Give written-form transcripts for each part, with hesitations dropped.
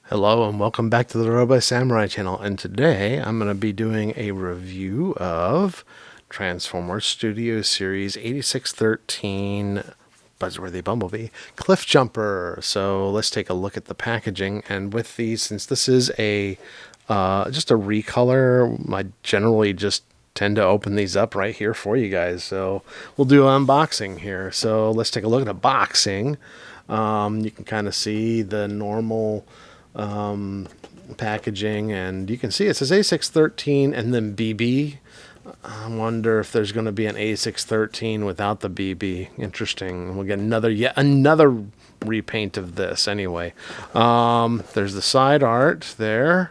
Hello and welcome back to the Robot Samurai channel, and today I'm going to be doing a review of Transformers Studio Series 8613 Buzzworthy Bumblebee Cliffjumper. So let's take a look at the packaging. And with these, since this is a just a recolor, I generally just tend to open these up right here for you guys. So we'll do an unboxing here. So let's take a look at the boxing. You can kind of see the normal packaging, and you can see it says A613 and then BB. I wonder if there's going to be an A613 without the BB. Interesting. We'll get yet another repaint of this anyway. There's the side art there.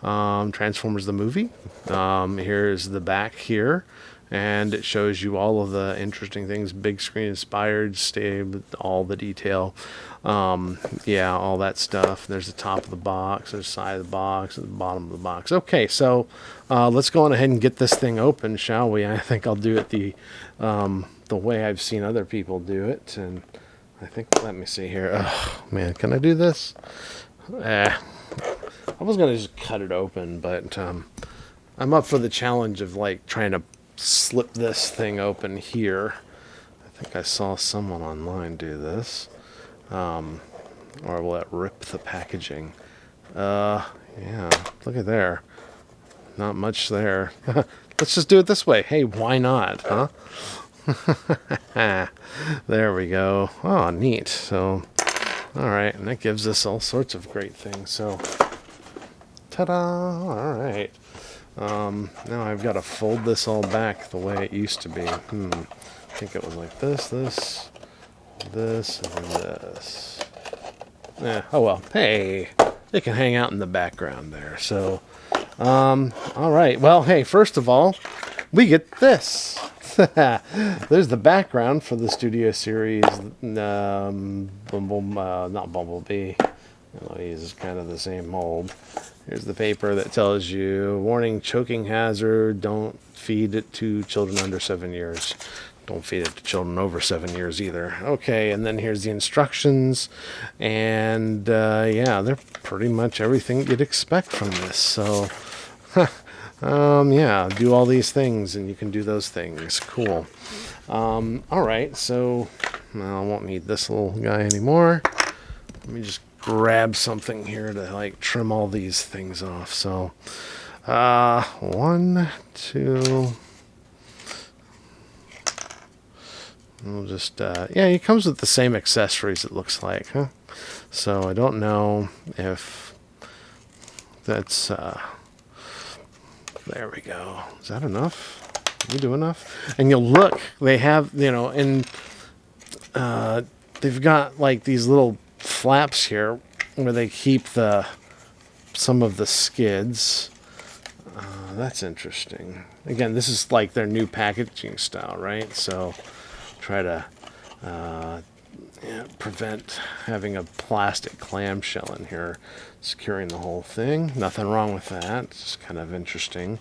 Transformers the movie. Here's the back here, and it shows you all of the interesting things, big screen inspired, all the detail. Yeah, all that stuff. There's the top of the box, there's the side of the box, and the bottom of the box. Okay, so let's go on ahead and get this thing open, shall we? I think I'll do it the way I've seen other people do it, and I think, let me see here. Oh man, can I do this? I was gonna just cut it open, but I'm up for the challenge of like trying to slip this thing open here. I think I saw someone online do this. Or will it rip the packaging? Yeah, look at there. Not much there. Let's just do it this way. Hey, why not, huh? There we go. Oh, neat. So, all right, and that gives us all sorts of great things. So, ta-da! All right. Now I've got to fold this all back the way it used to be. I think it was like this, and this. Yeah, oh well. Hey, it can hang out in the background there. So, all right. Well, hey, first of all, we get this. There's the background for the Studio Series. Not Bumblebee. He's kind of the same mold. Here's the paper that tells you, warning, choking hazard, don't feed it to children under 7 years. Don't feed it to children over 7 years either. Okay, and then here's the instructions. And yeah, they're pretty much everything you'd expect from this. So, yeah, do all these things and you can do those things. Cool. All right, so I won't need this little guy anymore. Let me just grab something here to like trim all these things off. So, 1, 2. We'll just, yeah, it comes with the same accessories, it looks like, huh? So I don't know if that's, there we go. Is that enough? Did we do enough? And you'll look, they have, and they've got like these little flaps here where they keep some of the skids. That's interesting. Again, this is like their new packaging style, right? So try to prevent having a plastic clamshell in here securing the whole thing. Nothing wrong with that. It's kind of interesting.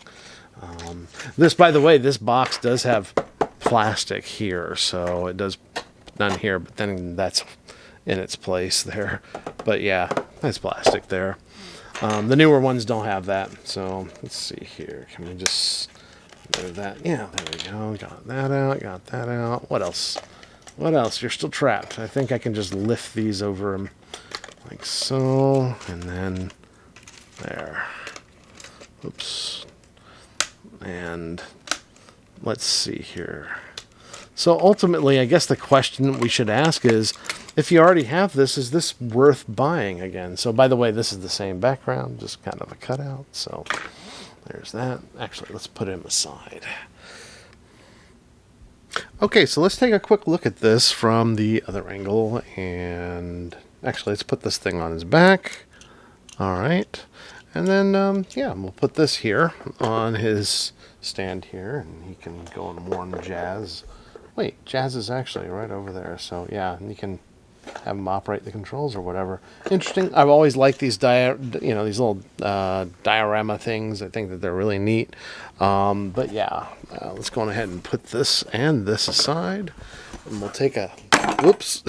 This, by the way, this box does have plastic here, so it does none here, but then that's in its place there. But yeah, that's plastic there. The newer ones don't have that. So let's see here. Can we just do that? Yeah, there we go. Got that out. Got that out. What else? What else? You're still trapped. I think I can just lift these over them like so, and then there. Oops. And let's see here. So ultimately, I guess the question we should ask is, if you already have this, is this worth buying again? So by the way, this is the same background, just kind of a cutout. So there's that. Actually, let's put him aside. Okay, so let's take a quick look at this from the other angle. And actually, let's put this thing on his back. All right. And then, yeah, we'll put this here on his stand here, and he can go and warn Jazz. Wait, Jazz is actually right over there. So, yeah, and you can have him operate the controls or whatever. Interesting. I've always liked these these little diorama things. I think that they're really neat. But yeah, let's go on ahead and put this and this aside, and we'll take a whoops.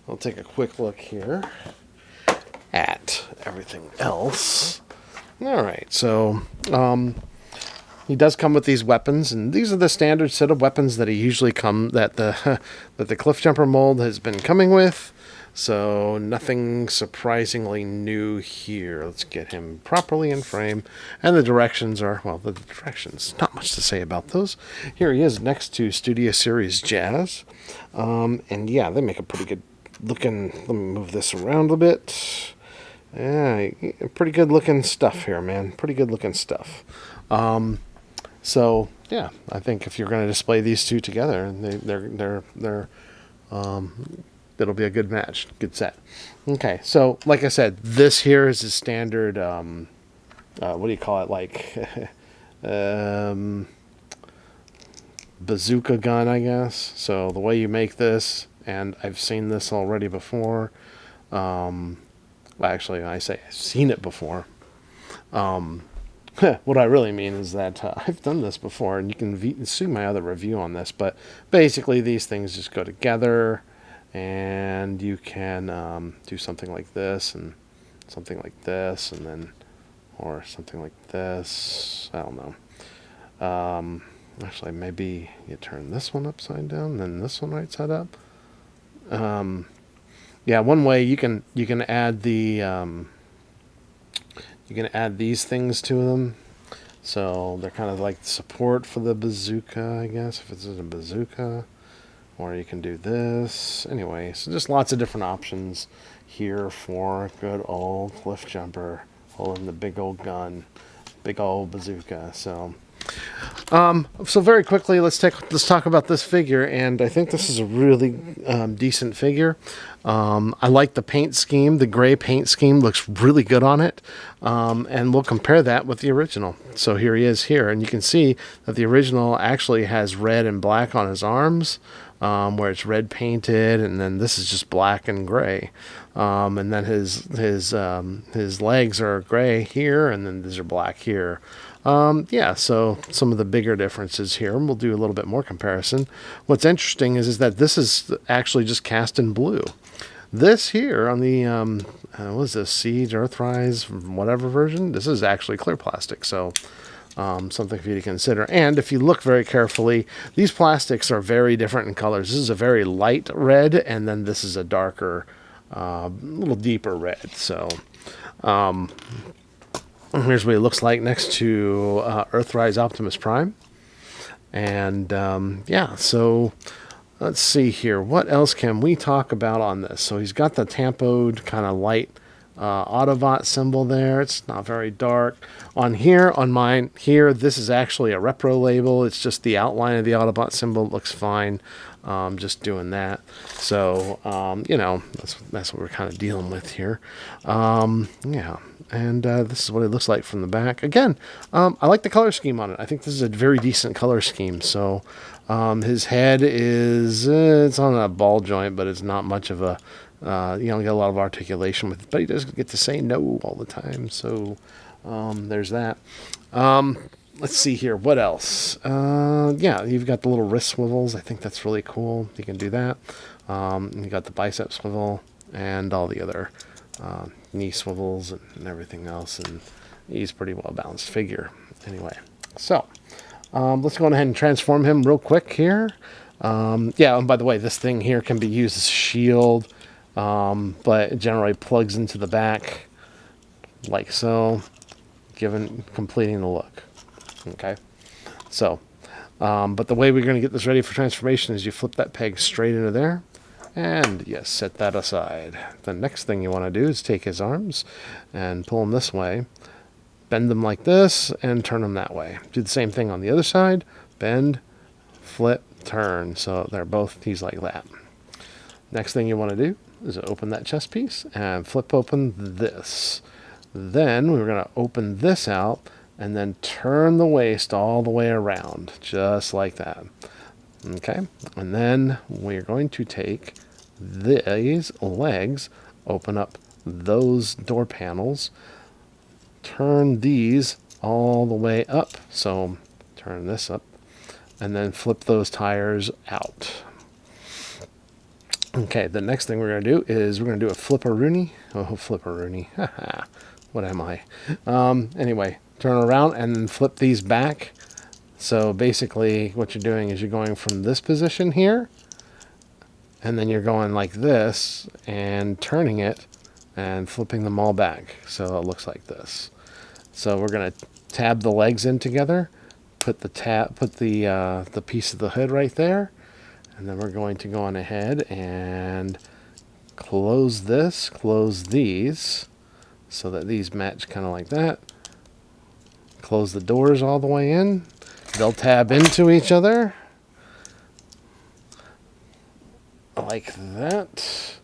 We'll take a quick look here at everything else. All right, so he does come with these weapons, and these are the standard set of weapons that he usually that the Cliffjumper mold has been coming with. So nothing surprisingly new here. Let's get him properly in frame. And the directions are, well, the directions, not much to say about those. Here he is next to Studio Series Jazz. And yeah, they make a pretty good looking, let me move this around a bit. Yeah, pretty good looking stuff here, man. Pretty good looking stuff. So yeah, I think if you're going to display these two together, it'll be a good match, good set. Okay, so like I said, this here is a standard. What do you call it? Like bazooka gun, I guess. So the way you make this, and I've seen this already before. Actually, I say I've seen it before. What I really mean is that I've done this before, and you can see my other review on this. But basically, these things just go together, and you can do something like this, and something like this, and then, or something like this. I don't know. Actually, maybe you turn this one upside down, then this one right side up. Yeah, one way you can add the you can add these things to them, so they're kind of like support for the bazooka, I guess, if it's a bazooka. Or you can do this. Anyway, so just lots of different options here for good old Cliffjumper holding the big old gun, big old bazooka. So very quickly, let's talk about this figure, and I think this is a really decent figure. I like the paint scheme. The gray paint scheme looks really good on it, and we'll compare that with the original. So here he is here, and you can see that the original actually has red and black on his arms, where it's red painted, and then this is just black and gray. And then his legs are gray here, and then these are black here. Yeah, so some of the bigger differences here, and we'll do a little bit more comparison. What's interesting is that this is actually just cast in blue. This here on the, what is this, Siege, Earthrise, whatever version, this is actually clear plastic, so something for you to consider. And if you look very carefully, these plastics are very different in colors. This is a very light red, and then this is a darker, little deeper red. So here's what it looks like next to Earthrise Optimus Prime. And yeah, so let's see here. What else can we talk about on this? So he's got the tampoed kind of light Autobot symbol there. It's not very dark. On mine here, this is actually a repro label. It's just the outline of the Autobot symbol. It looks fine. Just doing that. So, you know, that's what we're kind of dealing with here. Yeah. And this is what it looks like from the back. Again, I like the color scheme on it. I think this is a very decent color scheme. So his head is, it's on a ball joint, but it's not much of a, you don't get a lot of articulation with it. But he does get to say no all the time. So there's that. Let's see here. What else? Yeah, you've got the little wrist swivels. I think that's really cool. You can do that. You got the bicep swivel and all the other knee swivels and everything else, and he's a pretty well balanced figure anyway. So let's go ahead and transform him real quick here. Yeah, and by the way, this thing here can be used as a shield, but it generally plugs into the back like so, completing the look. Okay, so but the way we're going to get this ready for transformation is you flip that peg straight into there, and you set that aside. The next thing you want to do is take his arms and pull them this way, bend them like this, and turn them that way. Do the same thing on the other side. Bend, flip, turn. So he's like that. Next thing you want to do is open that chest piece and flip open this. Then we're going to open this out and then turn the waist all the way around, just like that. Okay, and then we're going to take these legs, open up those door panels, turn these all the way up. So turn this up, and then flip those tires out. Okay, the next thing we're going to do is we're going to do a flipperoonie. Oh, flipperoonie. What am I? Anyway, turn around and then flip these back. So basically what you're doing is you're going from this position here, and then you're going like this and turning it and flipping them all back. So it looks like this. So we're going to tab the legs in together, put the piece of the hood right there, and then we're going to go on ahead and close these so that these match kind of like that. Close the doors all the way in. They'll tab into each other like that.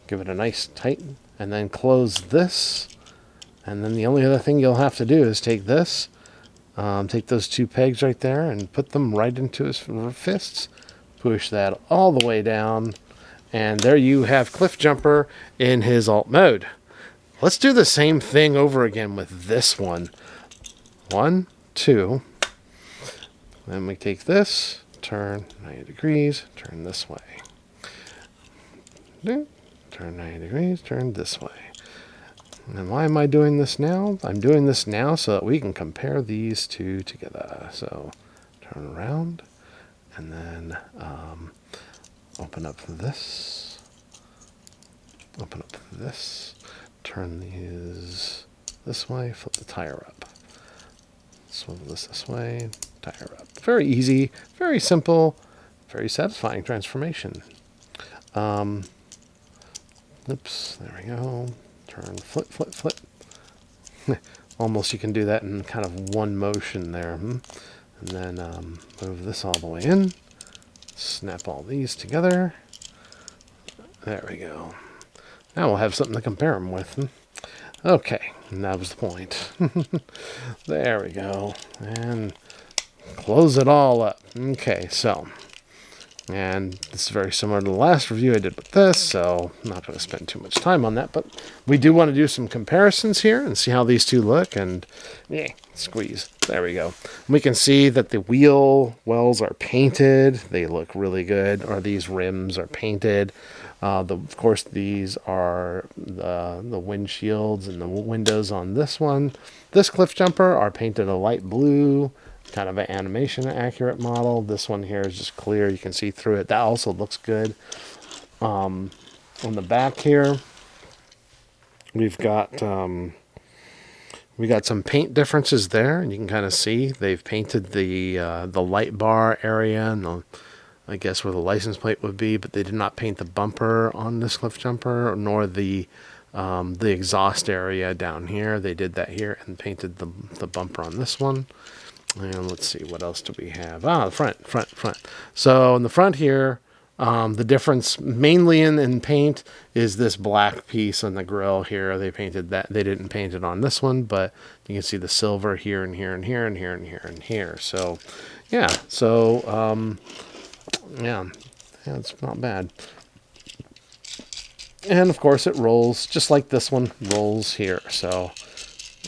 Give it a nice tighten, and then close this. And then the only other thing you'll have to do is take this, take those two pegs right there and put them right into his fists. Push that all the way down, and there you have Cliffjumper in his alt mode. Let's do the same thing over again with this one. 1, 2. Then we take this, turn 90 degrees, turn this way. Turn 90 degrees, turn this way. And why am I doing this now? I'm doing this now so that we can compare these two together. So turn around, and then open up this, turn these this way, flip the tire up, swivel this way, tire up. Very easy, very simple, very satisfying transformation. Oops, there we go. Turn, flip, flip, flip. Almost you can do that in kind of one motion there. And then move this all the way in. Snap all these together. There we go. Now we'll have something to compare them with. Okay, and that was the point. There we go. And close it all up. Okay, so, and this is very similar to the last review I did with this, so I'm not going to spend too much time on that, but we do want to do some comparisons here and see how these two look, and yeah, squeeze. There we go. We can see that the wheel wells are painted. They look really good, or these rims are painted. Of course, these are the windshields and the windows on this one. This Cliffjumper are painted a light blue, kind of an animation accurate model. This one here is just clear. You can see through it. That also looks good. On the back here, we've got some paint differences there, and you can kind of see they've painted the light bar area and I guess where the license plate would be, but they did not paint the bumper on this Cliffjumper, nor the exhaust area down here. They did that here and painted the bumper on this one. And let's see, what else do we have? The front. So in the front here, the difference mainly in paint is this black piece on the grille here. They painted that. They didn't paint it on this one, but you can see the silver here and here and here and here and here and here. So, yeah. So, yeah, it's not bad. And of course it rolls just like this one rolls here. So,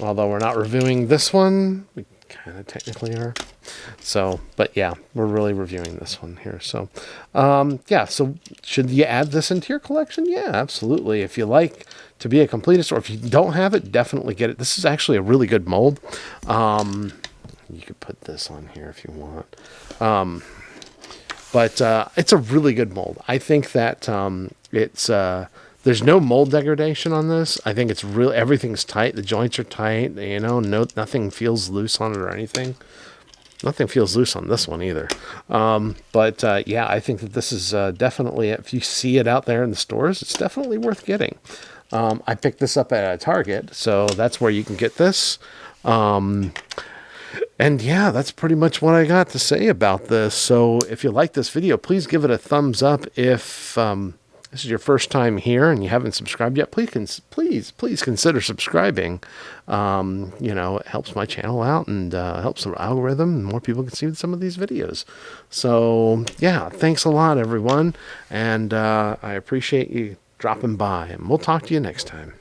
although we're not reviewing this one, we kind of technically are. So, but yeah, we're really reviewing this one here. So, yeah, so should you add this into your collection? Yeah, absolutely. If you like to be a completist, or if you don't have it, definitely get it. This is actually a really good mold. You could put this on here if you want. But it's a really good mold. I think that there's no mold degradation on this. I think it's really, everything's tight. The joints are tight. You know, nothing feels loose on it or anything. Nothing feels loose on this one either. But yeah, I think that this is definitely, if you see it out there in the stores, it's definitely worth getting. I picked this up at a Target, so that's where you can get this. And yeah, that's pretty much what I got to say about this. So if you like this video, please give it a thumbs up. If this is your first time here and you haven't subscribed yet, please consider subscribing. You know, it helps my channel out and helps the algorithm, and more people can see some of these videos. So yeah, thanks a lot, everyone. And I appreciate you dropping by, and we'll talk to you next time.